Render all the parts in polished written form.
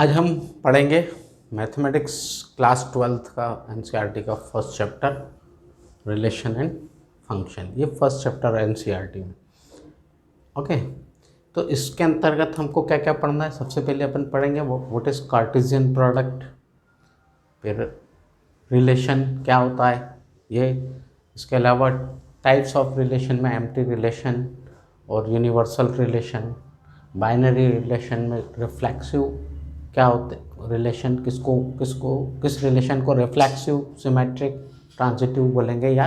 आज हम पढ़ेंगे मैथमेटिक्स क्लास 12th का एनसीईआरटी का first chapter relation and function. ये फर्स्ट चैप्टर है एनसीईआरटी में। ओके, तो इसके अंतर्गत हमको क्या क्या पढ़ना है। सबसे पहले अपन पढ़ेंगे व्हाट इज़ कार्टेशियन प्रोडक्ट, फिर रिलेशन क्या होता है ये, इसके अलावा टाइप्स ऑफ रिलेशन में एम्प्टी रिलेशन और यूनिवर्सल रिलेशन, बाइनरी रिलेशन में रिफ्लेक्सिव क्या होते रिलेशन, किस रिलेशन को रिफ्लेक्सिव, सिमेट्रिक, ट्रांजिटिव बोलेंगे या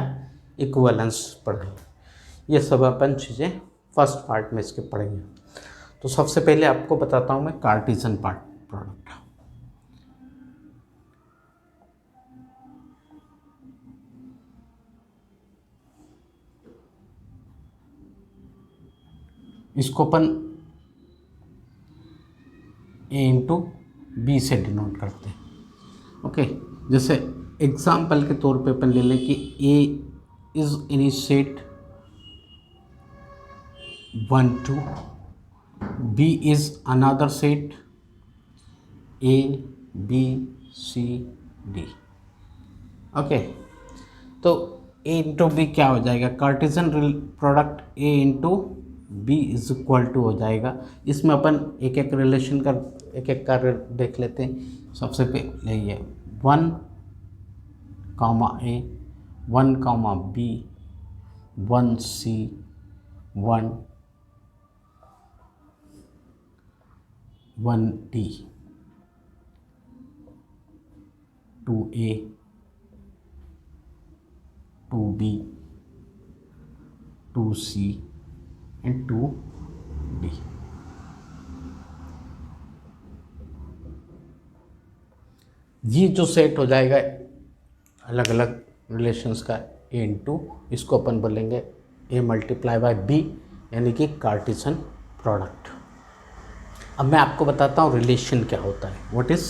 इक्विवेलेंस पढ़ेंगे। ये सब अपन चीज़ें फर्स्ट पार्ट में इसके पढ़ेंगे। तो सबसे पहले आपको बताता हूँ मैं कार्टेशियन प्रोडक्ट। इसको अपन ए इंटू बी से डिनोट करते हैं। ओके, जैसे एग्जाम्पल के तौर पे अपन ले लें कि A is any set 1 2, B is another set A B C D. Okay, तो ए इंटू बी क्या हो जाएगा, Cartesian product A into B is equal to हो जाएगा। इसमें अपन एक एक रिलेशन का एक एक कार्य देख लेते हैं। सबसे पहले ये 1 comma A, 1 comma B, 1 C, 1 D, 2 A, 2 B, 2 C and 2 D. ये जो सेट हो जाएगा अलग अलग रिलेशंस का ए इंटू, इसको अपन बोलेंगे ए मल्टीप्लाई बाय बी, यानी कि कार्टेशियन प्रोडक्ट। अब मैं आपको बताता हूँ रिलेशन क्या होता है। What is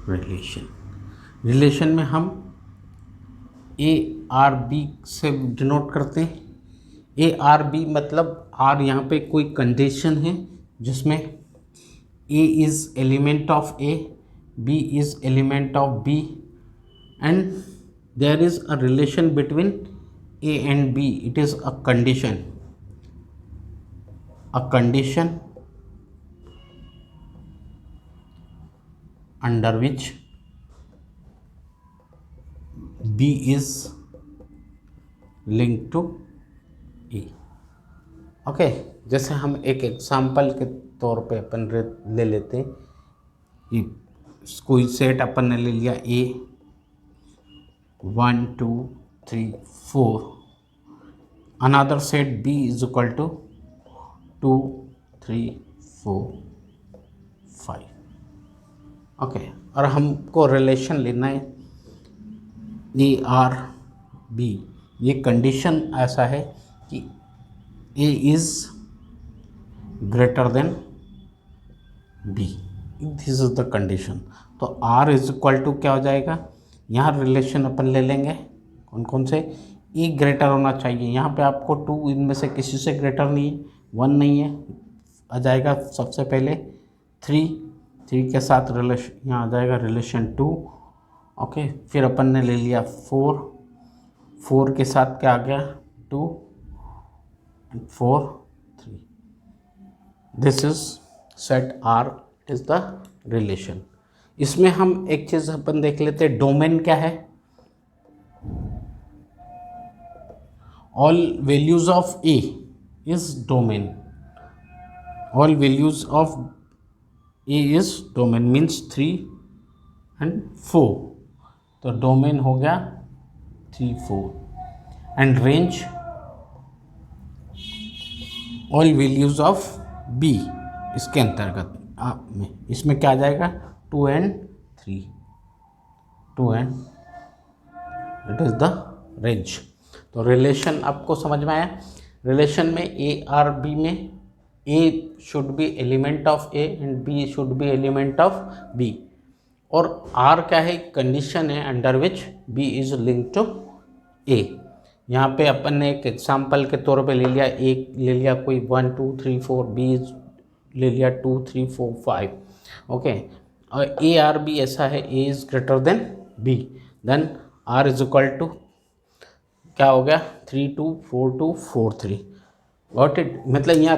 relation? रिलेशन में हम ए आर बी से डिनोट करते हैं। ए आर बी मतलब आर यहाँ पे कोई कंडीशन है जिसमें A is element of A, B is element of B and there is a relation between A and B. It is a condition under which B is linked to A। Okay, जैसे हम एक example के तौर पे अपन ले लेते हैं कि कोई सेट अपन ने ले लिया A 1 2 3 4, another set B is equal to 2 3 4 5। Okay, और हमको रिलेशन लेना है ए आर बी। ये कंडीशन ऐसा है कि A is greater than B, this is the condition. तो आर इज इक्वल टू क्या हो जाएगा, यहाँ रिलेशन अपन ले लेंगे कौन कौन से, ए ग्रेटर होना चाहिए। यहाँ पे आपको 2 इनमें से किसी से ग्रेटर नहीं है, 1 नहीं है, आ जाएगा सबसे पहले 3 के साथ रिलेशन यहाँ आ जाएगा रिलेशन 2। ओके, फिर अपन ने ले लिया 4 के साथ क्या आ गया 2 and 4 3। This is set R is the relation. इसमें हम एक चीज़ अपन देख लेते हैं, डोमेन क्या है। All values of A is domain, all values of A is domain means 3 and 4। तो डोमेन हो गया 3 4 and range all values of B. इसके अंतर्गत में इसमें क्या आ जाएगा 2 and 3, 2 and it is the range. तो रिलेशन आपको समझ में आया। रिलेशन में ए आर बी में A should be element of A and B should be element of B, और R क्या है, कंडीशन है under which B is linked to A। यहाँ पे अपन ने एक एग्जाम्पल के तौर पे ले लिया, एक ले लिया कोई 1 2 3 4, B is ले लिया 2 3 4 5, ओके। और ए आर बी ऐसा है, A is greater than B, then R is equal to क्या हो गया 3 2 4 2 4 3, गॉट इट। मतलब यहाँ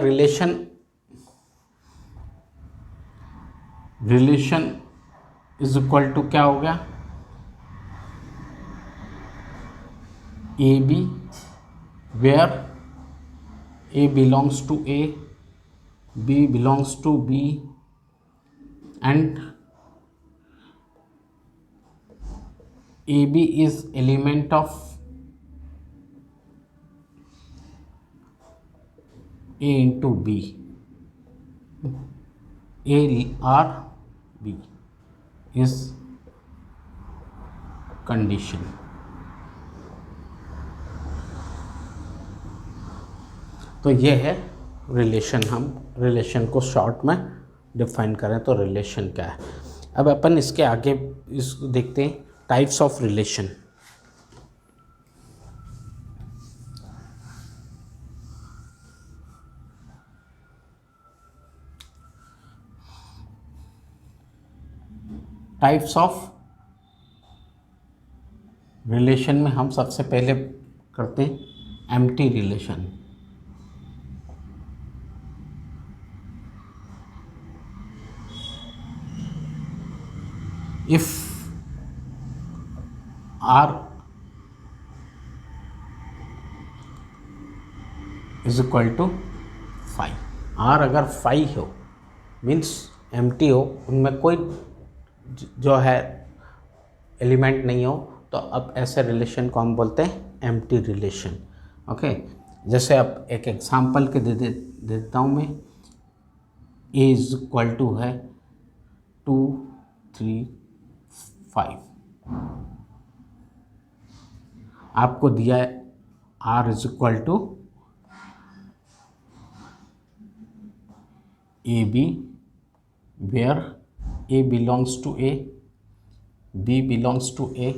रिलेशन इज इक्वल टू क्या हो गया A B, where A belongs to A, B belongs to B, and A B is element of A into B, A or B is condition। तो ये है relation. हम relation को short में define करें तो रिलेशन क्या है। अब अपन इसके आगे इसको देखते हैं, types of relation. Types of relation में हम सबसे पहले करते हैं empty relation. If R is equal to 5, R अगर 5 हो मीन्स एम्प्टी हो, उनमें कोई जो है एलिमेंट नहीं हो, तो अब ऐसे रिलेशन को हम बोलते हैं एम्प्टी रिलेशन, ओके। जैसे अब एक एग्जांपल के देता हूँ मैं, ए इज इक्वल टू है 2 3 5, आपको दिया है R is equal to A B, where A belongs to A, B belongs to A,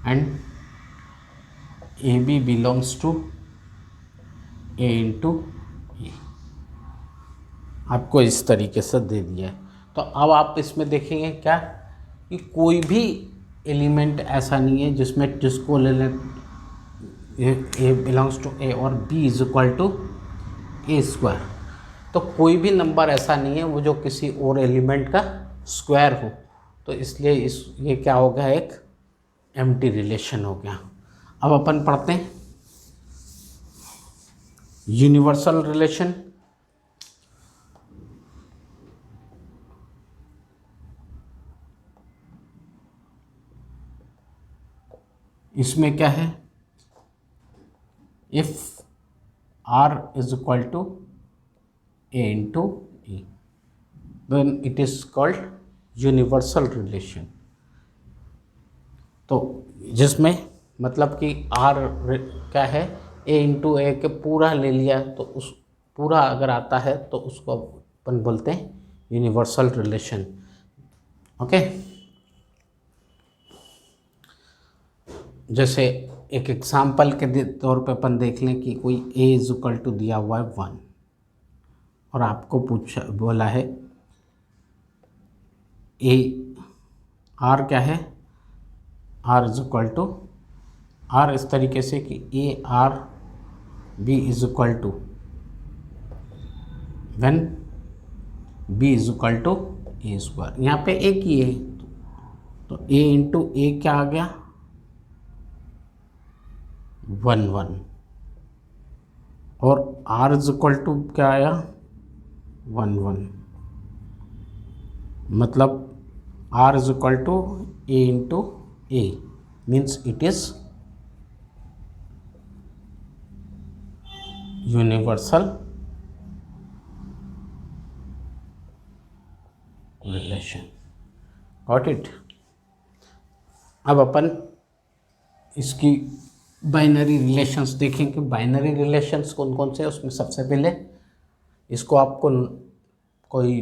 and A B belongs to A into A. आपको इस तरीके से दे दिया है। तो अब आप इसमें देखेंगे क्या कि कोई भी एलिमेंट ऐसा नहीं है जिसको ले लें ए बिलोंग्स टू ए और B is equal to A square. तो कोई भी नंबर ऐसा नहीं है वो जो किसी और एलिमेंट का स्क्वायर हो। तो इसलिए ये क्या हो गया, एक एम्प्टी रिलेशन हो गया। अब अपन पढ़ते हैं यूनिवर्सल रिलेशन। इसमें क्या है, if R is equal to A into E, then it is called universal relation. तो जिसमें मतलब कि आर क्या है, ए इंटू ए के पूरा ले लिया, तो उस पूरा अगर आता है तो उसको अपन बोलते हैं यूनिवर्सल रिलेशन, ओके। जैसे एक एग्जाम्पल के तौर पे अपन देख लें कि कोई ए इज इक्वल टू दिया हुआ है 1 और आपको बोला है ए आर क्या है, R is equal to R इस तरीके से कि A R B is equal to when B is equal to A square. यहाँ पे एक ही है तो ए इंटू ए क्या आ गया 1 1, और आर इज इक्वल टू क्या आया 1 1, मतलब R is equal to A into A means it is universal relation, got it. अब अपन इसकी बाइनरी रिलेशंस देखेंगे। बाइनरी रिलेशंस कौन कौन से हैं, उसमें सबसे पहले इसको आपको कोई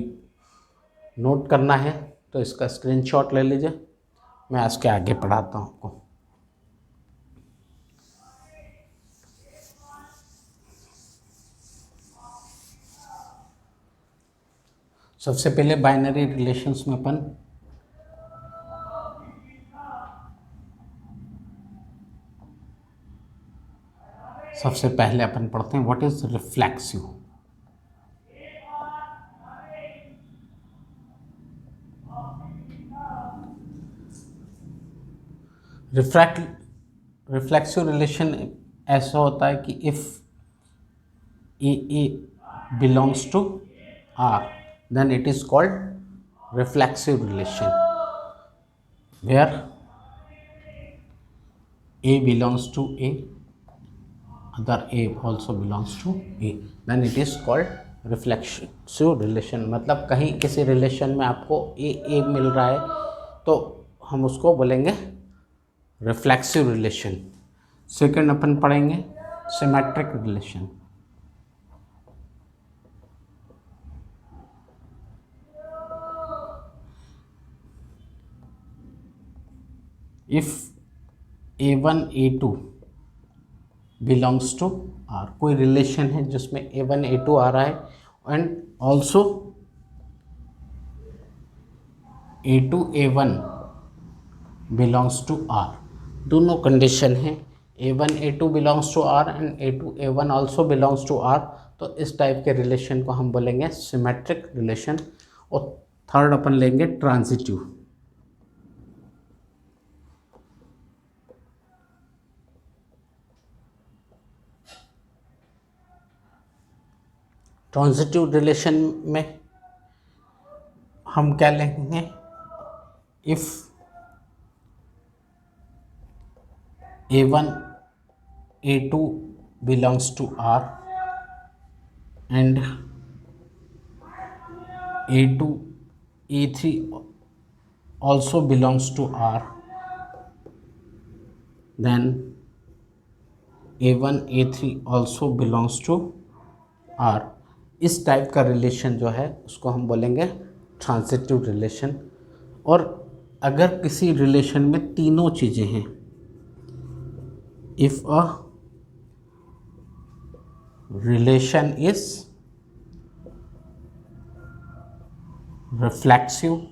नोट करना है तो इसका स्क्रीनशॉट ले लीजिए, मैं आज के आगे पढ़ाता हूँ आपको। सबसे पहले बाइनरी रिलेशंस में अपन सबसे पहले अपन पढ़ते हैं what is reflexive. Reflexive relation ऐसा होता है कि if A belongs to R then it is called reflexive relation, where A belongs to A, other A also belongs to A, then it is called reflexive relation। मतलब कहीं किसी relation में आपको A मिल रहा है तो हम उसको बोलेंगे रिफ्लेक्सिव रिलेशन। सेकंड अपन पढ़ेंगे symmetric relation. If A1 A2 belongs to R, कोई रिलेशन है जिसमें A1 A2 आ रहा है and also A2 A1 belongs to R, दोनों कंडीशन है A1 A2 belongs to R and A2 A1 also belongs to R, तो इस टाइप के रिलेशन को हम बोलेंगे सिमेट्रिक रिलेशन। और थर्ड अपन लेंगे ट्रांजिटिव। ट्रांजिटिव रिलेशन में हम क्या लेंगे, if A1 A2 belongs to R and A2 A3 also belongs to R, then A1 A3 also belongs to R। इस टाइप का रिलेशन जो है उसको हम बोलेंगे ट्रांजिटिव रिलेशन। और अगर किसी रिलेशन में तीनों चीज़ें हैं, if a relation is reflexive,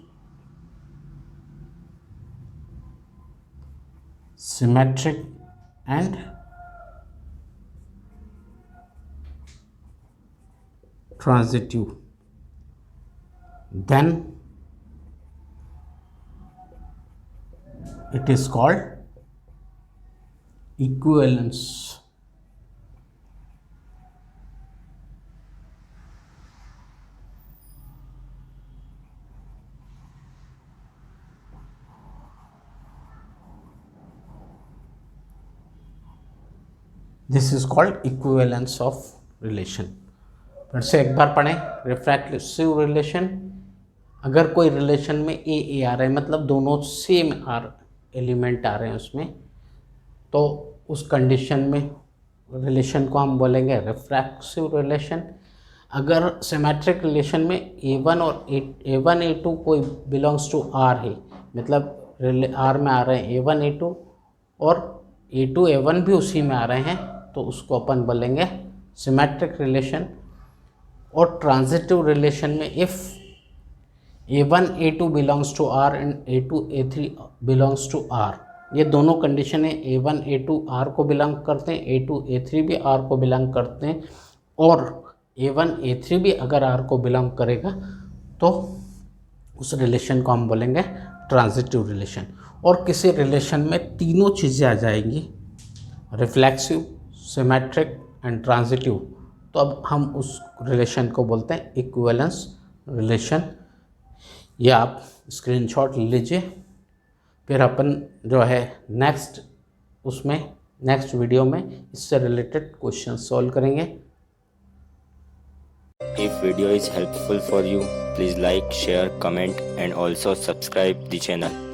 symmetric and transitive, then it is called equivalence। This is called equivalence of relation। फिर से एक बार पढ़ें, रिफ्लेक्सिव रिलेशन, अगर कोई रिलेशन में ए आ रहा है मतलब दोनों सेम एलिमेंट आ रहे हैं उसमें, तो उस कंडीशन में रिलेशन को हम बोलेंगे रिफ्लेक्सिव रिलेशन। अगर सिमेट्रिक रिलेशन में A1 और A1 A2 कोई बिलोंग्स टू R है, मतलब R में आ रहे हैं A1 A2 और A2 A1 भी उसी में आ रहे हैं, तो उसको अपन बोलेंगे सिमेट्रिक रिलेशन। और ट्रांजिटिव रिलेशन में if A1 A2 belongs to R and A2 A3 belongs to R, ये दोनों कंडीशन है, A1 A2 R को बिलोंग करते हैं, A2 A3 भी R को बिलोंग करते हैं, और A1 A3 भी अगर R को बिलोंग करेगा तो उस रिलेशन को हम बोलेंगे ट्रांजिटिव रिलेशन। और किसी रिलेशन में तीनों चीज़ें आ जाएंगी, रिफ्लेक्सिव, सिमेट्रिक एंड ट्रांजिटिव, तो अब हम उस रिलेशन को बोलते हैं इक्विवेलेंस रिलेशन। ये आप स्क्रीनशॉट ले लीजिए, फिर अपन जो है नेक्स्ट वीडियो में इससे रिलेटेड क्वेश्चन सॉल्व करेंगे। If video is helpful for you, please like, share, comment and also subscribe the channel.